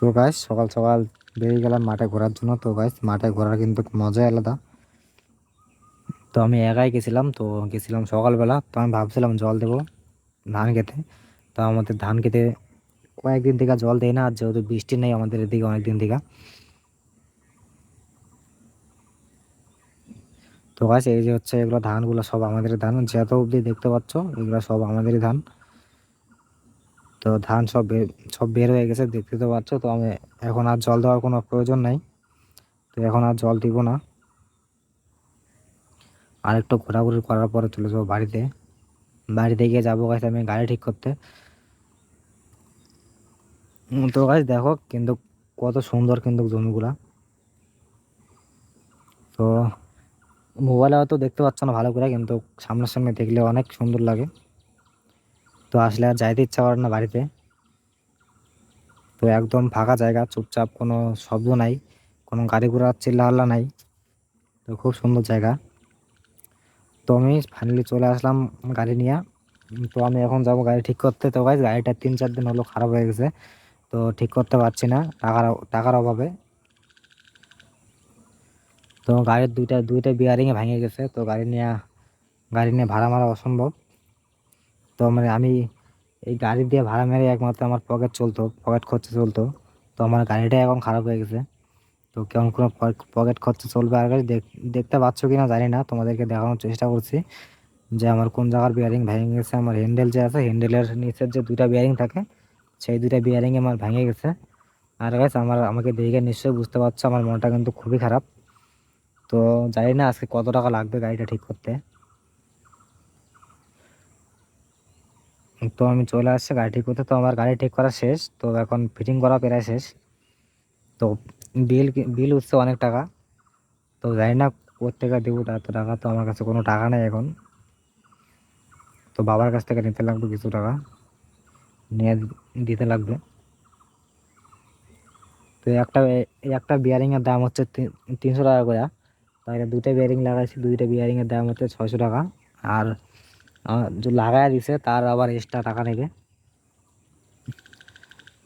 তো গাইস সকাল সকাল বেরিয়ে গেলাম মাঠে ঘোরার জন্য। তো গাইস মাঠে ঘোরার কিন্তু মজাই আলাদা। তো আমি একাই গেছিলাম, তো গেছিলাম সকালবেলা। তো আমি ভাবছিলাম জল দেবো ধান খেতে। তো আমাদের ধান খেতে কয়েকদিন থেকে জল দেয় না, আর যেহেতু বৃষ্টি নেই আমাদের এদিকে অনেকদিন থেকে। তো গাইস এই যে হচ্ছে এগুলো ধানগুলো সব আমাদের ধান, যত অবধি দেখতে পাচ্ছ এগুলো সব আমাদেরই ধান। তো ধান সব বের হয়ে গেছে, দেখতে তো পাচ্ছ। তো আমি এখন আর জল দেওয়ার কোনো প্রয়োজন নাই, তো এখন আর জল দিব না। আর একটু ঘোরাঘুরি করার পরে চলে যাবো বাড়িতে। বাড়িতে গিয়ে যাবো গাছ আমি গাড়ি ঠিক করতে। তো গাছ দেখো কিন্তু কত সুন্দর কিন্তু জমিগুলা। তো মোবাইলে হয়তো দেখতে পাচ্ছ না ভালো করে, কিন্তু সামনাসামনি দেখলে অনেক সুন্দর লাগে। তো আসলে আর যাইতে ইচ্ছা করে না বাড়িতে। তো একদম ফাঁকা জায়গা, চুপচাপ, কোনো শব্দ নাই, কোনো গাড়ি ঘোড়ার চিল্লা হাল্লা নাই। তো খুব সুন্দর জায়গা। তো আমি ফাইনালি চলে আসলাম গাড়ি নিয়ে। তো আমি এখন যাব গাড়ি ঠিক করতে। তো গাছ গাড়িটা 3-4 দিন হলো খারাপ হয়ে গেছে, তো ঠিক করতে পারছি না টাকার অভাবে। তো গাড়ির দুইটা বিয়ারিংয়ে ভেঙে গেছে। তো গাড়ি নিয়ে ভাড়া মারা অসম্ভব। তো মানে আমি এই গাড়ি দিয়ে ভাড়া মেরে একমাত্র আমার পকেট খরচা চলতো। তো আমার গাড়িটাই এখন খারাপ হয়ে গেছে। তো কেমন কোনো পকেট খরচা চলবে আর গাড়ি দেখতে পাচ্ছ কিনা জানি না, তোমাদেরকে দেখানোর চেষ্টা করছি যে আমার কোন জায়গার বিয়ারিং ভেঙে গেছে। আমার হ্যান্ডেল যে আছে, হ্যান্ডেলের নিচের যে দুইটা বিয়ারিং থাকে, সেই দুইটা বিয়ারিং আমার ভেঙে গেছে। আর গাছ আমাকে দেখে নিশ্চয়ই বুঝতে পারছো আমার মনটা কিন্তু খুবই খারাপ। তো জানি না আজকে কত টাকা লাগবে গাড়িটা ঠিক করতে। তো আমি চলে আসছি গাড়ি ঠিক করতে। তো আমার গাড়ি ঠিক করা শেষ, তো এখন ফিটিং করা প্রায় শেষ। তো বিল বিল উঠছে অনেক টাকা। তো জানি না কোথেকে দেবো এত টাকা, তো আমার কাছে কোনো টাকা নেই এখন। তো বাবার কাছ থেকে নিতে লাগবে কিছু টাকা, নিয়ে দিতে লাগবে। তো একটা বিয়ারিংয়ের দাম হচ্ছে 300 টাকা করে। তাহলে দুইটা বিয়ারিং লাগাইছি, দুইটা বিয়ারিংয়ের দাম হচ্ছে 600 টাকা। আর যে লাগাই দিছে তার আবার এক্সট্রা টাকা নেবে।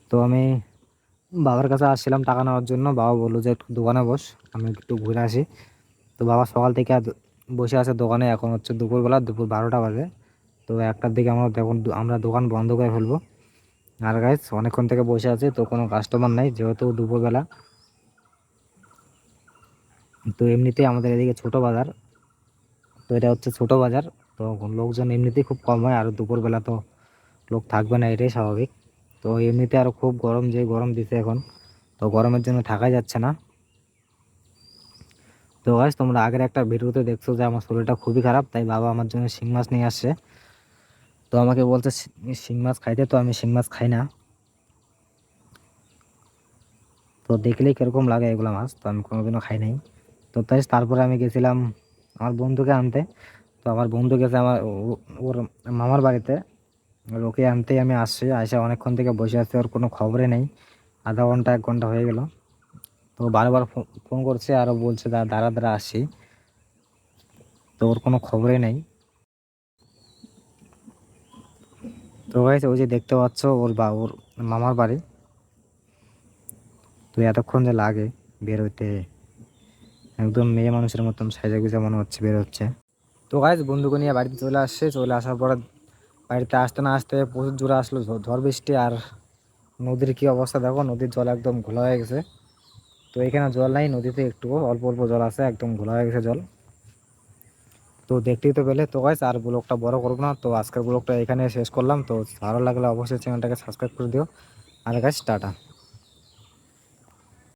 তো আমি বাবার কাছে আসছিলাম টাকা নেওয়ার জন্য। বাবা বললো যে একটু দোকানে বস, আমি একটু ঘুরে আসি। তো বাবা সকাল থেকে বসে আছে দোকানে। এখন হচ্ছে দুপুরবেলা, দুপুর 12টা বাজে। তো 1টার দিকে আমরা দোকান বন্ধ করে ফেলবো। আর গাইস অনেকক্ষণ থেকে বসে আছে, তো কোনো কাস্টমার নাই যেহেতু দুপুরবেলা। তো এমনিতেই আমাদের এদিকে ছোট বাজার, তো এটা হচ্ছে ছোট বাজার। তো লোকজন এমনিতেই খুব কম হয়, আর দুপুরবেলা তো লোক থাকবে না, এটাই স্বাভাবিক। তো এমনিতে আরো খুব গরম, যে গরম দিছে এখন, তো গরমের জন্য থাকাই যাচ্ছে না। তো গাইস তোমরা আগের একটা ভিডিওতে দেখছো যে আমার শরীরটা খুবই খারাপ, তাই বাবা আমার জন্য শিং মাছ নিয়ে আসছে। তো আমাকে বলছে শিং মাছ খাইতে, তো আমি শিং মাছ খাই না। তো দেখলেই কিরকম লাগে এগুলো মাছ, তো আমি কোনোদিনও খাই নাই। তো তাই তারপরে আমি গেছিলাম আমার বন্ধুকে আনতে। তো আমার বন্ধু গেছে ওর মামার বাড়িতে। আর ওকে আনতেই আমি আসছি, আসে অনেকক্ষণ থেকে বসে আছি, ওর কোনো খবরে নেই। আধা ঘন্টা 1 ঘন্টা হয়ে গেল। তো বারবার ফোন করছে, আরও বলছে দাঁড়া দাঁড়া আসছি। তো ওর কোনো খবরে নেই। তো গাইস ওই যে দেখতে পাচ্ছ ওর মামার বাড়ি। তো এতক্ষণ যে লাগে বের হইতে, একদম মেয়ে মানুষের মতন সাজা গুজা মনে হচ্ছে বের হচ্ছে। তো গাইস বন্ধুকে নিয়ে বাড়িতে চলে আসছে। চলে আসার পরে বাড়িতে আসতে না আসতে প্রচুর জোরে আসলো ঝড় বৃষ্টি। আর নদীর কি অবস্থা দেখো, নদীর জল একদম ঘোলা হয়ে গেছে। তো এখানে জল নাই, নদীতে একটু অল্প অল্প জল আছে, একদম ঘোলা হয়ে গেছে জল। তো দেখতেই তো পেলে। তো গাইস আর ব্লগটা বড় করবো না, তো আজকের ব্লগটা এখানে শেষ করলাম। তো ভালো লাগলে অবশ্যই চ্যানেলটাকে সাবস্ক্রাইব করে দিও। আর গাইস টাটা।